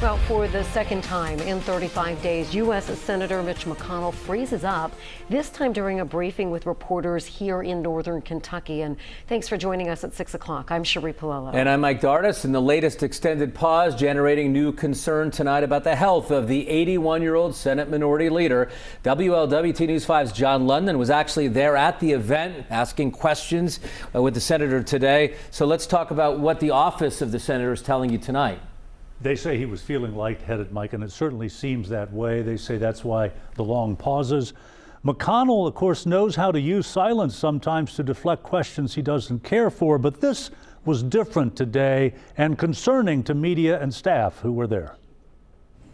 Well, for the second time in 35 days, U.S. Senator Mitch McConnell freezes up, this time during a briefing with reporters here in northern Kentucky. And thanks for joining us at 6 o'clock. I'm Cherie Palello. And I'm Mike Dardis. And the latest extended pause generating new concern tonight about the health of the 81-year-old Senate Minority Leader. WLWT News 5's John London was actually there at the event asking questions with the senator today. So let's talk about what the office of the senator is telling you tonight. They say he was feeling lightheaded, Mike, and it certainly seems that way. They say that's why the long pauses. McConnell, of course, knows how to use silence sometimes to deflect questions he doesn't care for, but this was different today and concerning to media and staff who were there.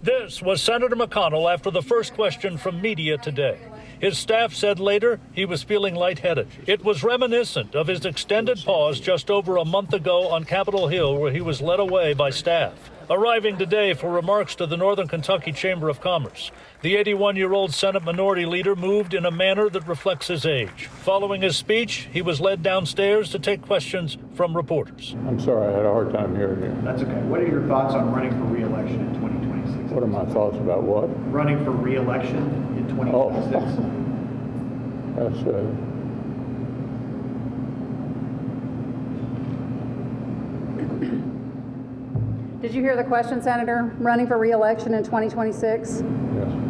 This was Senator McConnell after the first question from media today. His staff said later he was feeling lightheaded. It was reminiscent of his extended pause just over a month ago on Capitol Hill, where he was led away by staff. Arriving today for remarks to the Northern Kentucky Chamber of Commerce, the 81-year-old Senate Minority Leader moved in a manner that reflects his age. Following his speech, he was led downstairs to take questions from reporters. I'm sorry, I had a hard time hearing you. That's okay. What are your thoughts on running for re-election in 2026? What are my thoughts about what? Running for re-election in 2026. That's Did you hear the question, Senator? Running for re-election in 2026? yes.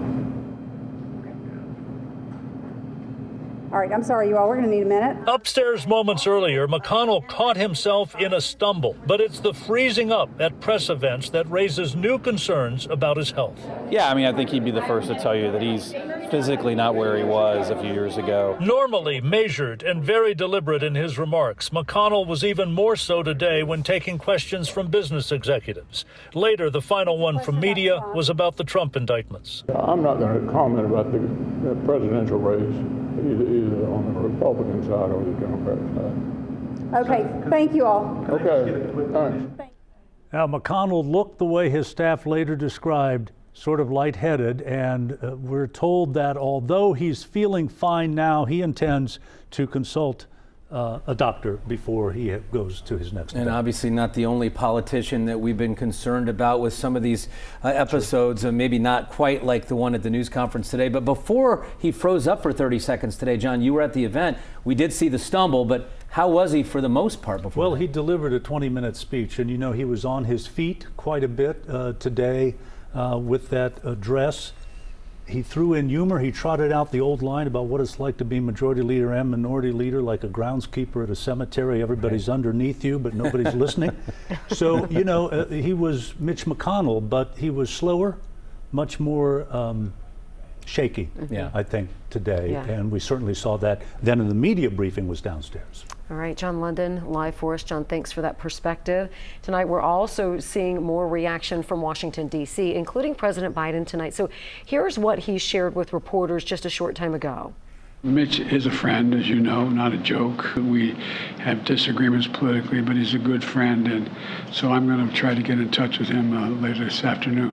All right, I'm sorry, you all. We're going to need a minute. Upstairs moments earlier, McConnell caught himself in a stumble, but it's the freezing up at press events that raises new concerns about his health. Yeah, I mean, I think he'd be the first to tell you that he's physically not where he was a few years ago. Normally measured and very deliberate in his remarks, McConnell was even more so today when taking questions from business executives. Later, the final one from media was about the Trump indictments. I'm not going to comment about the presidential race, either on the Republican side or the Democrat side. Okay, thank you all. Okay, thanks. Now, McConnell looked the way his staff later described, sort of lightheaded, and we're told that although he's feeling fine now, he intends to consult a doctor before he goes to his next And event. obviously not the only politician that we've been concerned about with some of these episodes, maybe not quite like the one at the news conference today. But before he froze up for 30 seconds today, John, you were at the event. We did see the stumble, but how was he for the most part before Well, that? he delivered a 20-minute speech, and you know he was on his feet quite a bit today with that address. He threw in humor. He trotted out the old line about what it's like to be majority leader and minority leader, like a groundskeeper at a cemetery. Everybody's underneath you, but nobody's listening. So, you know, he was Mitch McConnell, but he was slower, much more shaky, I think, today. Yeah. And we certainly saw that then in the media briefing was downstairs. All right, John London, live for us. John, thanks for that perspective. Tonight, we're also seeing more reaction from Washington, D.C., including President Biden tonight. So here's what he shared with reporters just a short time ago. Mitch is a friend, as you know, not a joke. We have disagreements politically, but he's a good friend, and so I'm going to try to get in touch with him later this afternoon.